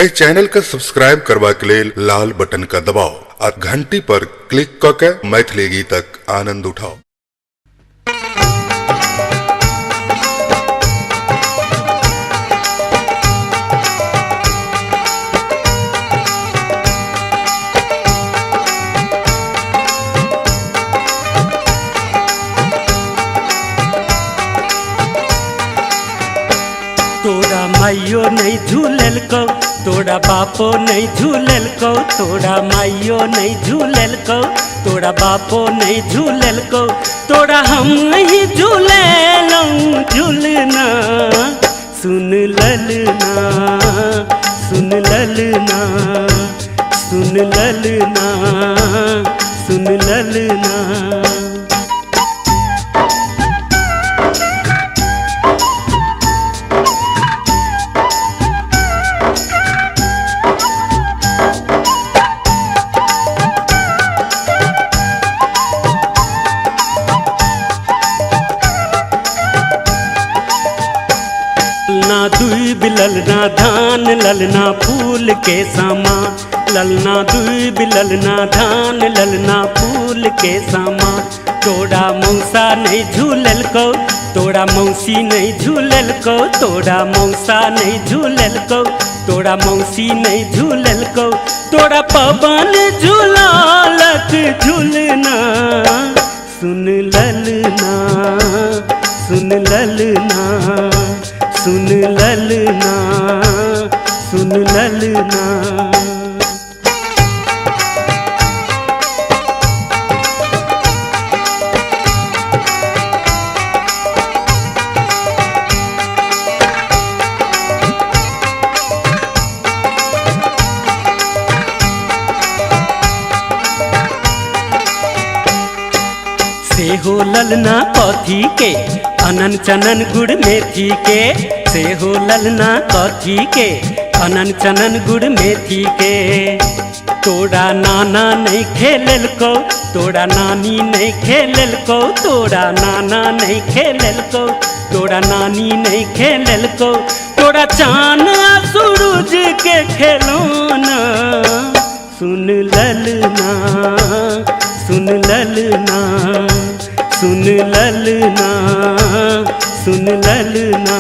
इस channel का subscribe करवा के लिए लाल बटन का दबाओ और घंटी पर क्लिक करके मैथिली गीतक आनंद उठाओ। तोरा माइयो नहीं झूलल को, तोरा बापो नहीं झूलल को, तोरा माइयो नहीं झूलल को, तोरा बापो नहीं झूलल को, तोरा हम ही झूललऊं झूलना। सुन ललना सुन ललना सुन ललना सुन ललना। ललना दूब ललना धान ललना फूल के सामा, ललना दूब ललना धान ललना फूल के सामा। तोरा मौसा नहीं झूलल को, तोरा मौसी नहीं झूलल को, तोरा मौसा नहीं झूलल को, तोरा मौसी नहीं झूलल को, तोरा पवन झूललक झूलना। सुन ललना सुन ललना सुन ललना सुन ललना। से हो ललना कथी के अनन चनन गुड़ मेथी के, से हो ललना कथी के अनन चनन गुड़ मेथी के। तोरा नाना नहीं खेलल को, तोरा नानी नहीं खेलल को, तोरा नाना नहीं खेलल को, तोरा नानी नहीं खेलल को, तोरा चांद सूरज के खेलौना। सुन ललना सुन ललना सुन ललना सुन ललना।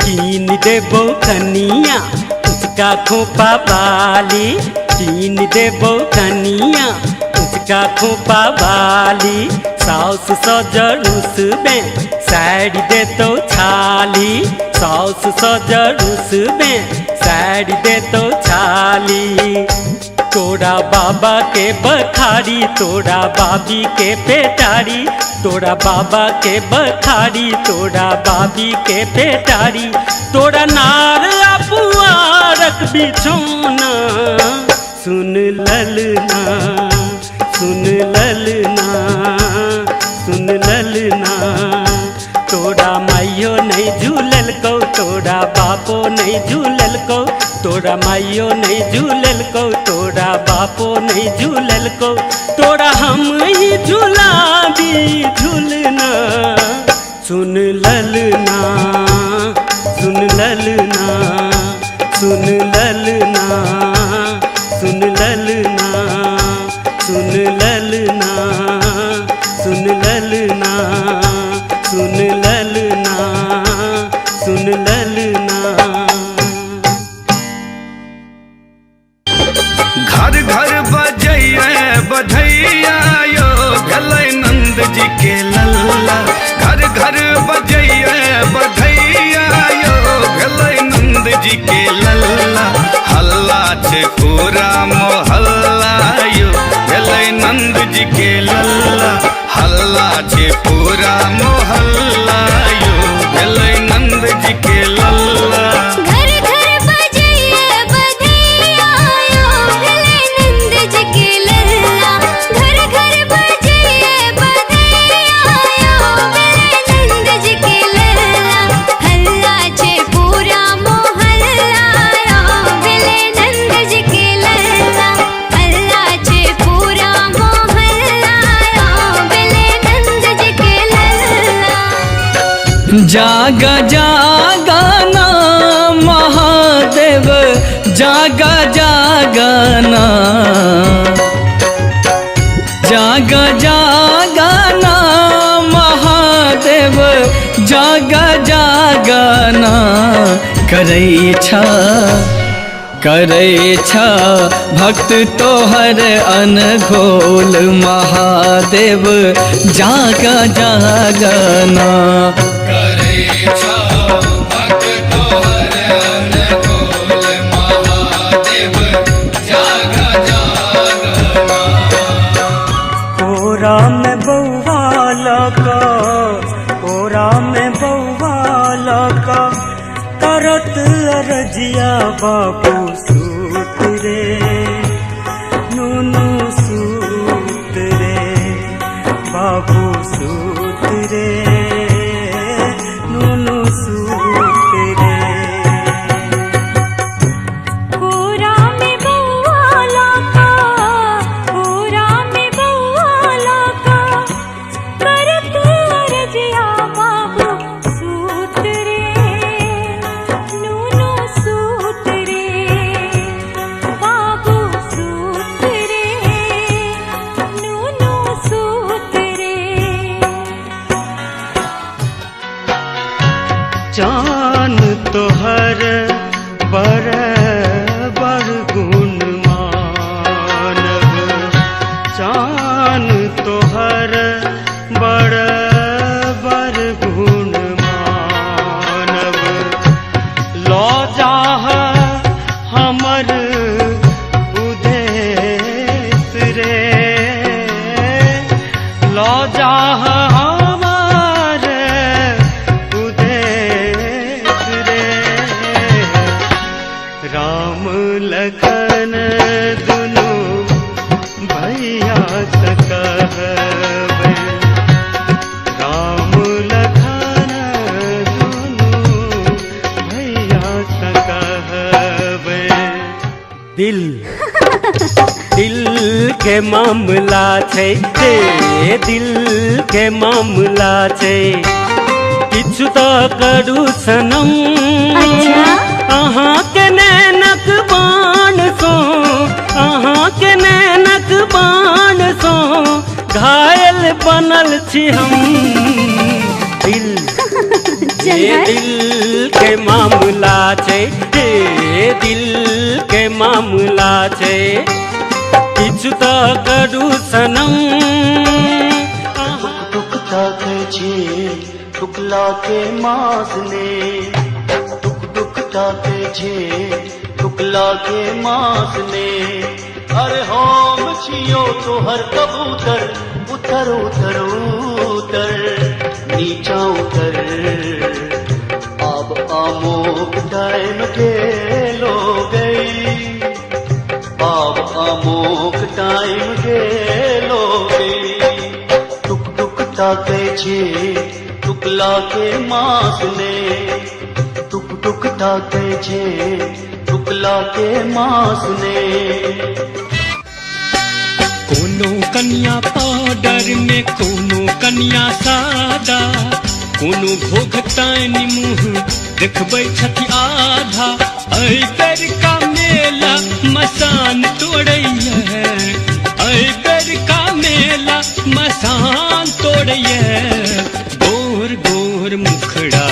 कीन देबो कनिया उसका खोपा वाली, कीन देबो कनिया उसका खोपा वाली। साउस सजरूस में साड़ी दे तो छाली, साउस सजरूस में साड़ी दे तो छाली। तोरा बाबा के बखारी तोरा बाबी के पेटारी, तोरा बाबा के बखारी तोरा बाबी के पेटारी। तोरा नार पुआरक बिछौना। सुन ललना सुन ललना सुन ललना। तोरा माइयो नहीं झूलल को, तोरा बापो नहीं झूलल को, तोरा माइयो नहीं झूलल को, तोरा बापो नहीं झूलल को, तोरा हम ही झूलाबी झूलना। सुन ललना सुन ललना सुन ललना सुन ललना सुन ललना सुन ललना सुन ललना सुन ललना। घर घर बजैया बधैया यो भेलै नंद जी के लल्ला। घर घर बजैया बधैया यो भेलै नंद जी के लल्ला। हल्ला छे पूरा मोहल्ला यो भेलै नंद जी के लल्ला। हल्ला छे पूरा मोहल्ला जागा जागा ना महादेव, जागा जागा ना, जागा जागा ना महादेव, जागा जागा ना। करै छा भक्त तोहर अनघोल महादेव, जागा जागा ना। करै छा भक्त तोहर अनघोल महादेव, जागा जागा ना। कोरा में बउवा लगा, कोरा में बउवा लगा, करत अरजिया बाबू सूत रे, नूनू सूत रे, बाबू सूत रे, नूनू सूत रे। कोरा में बउवा लगा, कोरा में बउवा लगा, करत अरजिया बाबू सूत रे, नूनू सूत रे, बाबू सूत रे, नूनू सूत रे। जान तोहर बर बर गुण मानव, जान तोहर बर बर गुण मानव। लौ जाह हमर उदेश रे, लौ जाह हमर उदेश रे। राम लखन दुनू भैया सकहबै, राम लखन दुनू भैया सकहबै। दिल के मामला छै, हे दिल के मामला छै, किछु तऽ करू सनम। अहाँ के नैनक बाण सो, अहाँ के नैनक बाण सो, घायल बनल छी हम। दिल ये दिल के मामला छै, हे दिल के मामला छै, किछु तऽ करू सनम। टुक ताके छे टुकला के मास ने, टुक ताके छे टुकला के मास ने। अरे हम छियो तोहर कबूतर, उतर उतर उतर नीचा उतर। अब आमोक टाइम गेलो गई, अब आमोक टाइम गेलो गई। टुक ताके छे टुकला के मास ने, टुक ताके छे टुकला के मास ने। कोनो कन्या पाउडर में, कोनो कन्या सादा, कोनो घोघतानि मुँह देखबै छथि आधा। ऐ बेर का मेला मसान तोड़ैया, ऐ बेर का मेला मसान तोड़ैया। गोर गोर मुखड़ा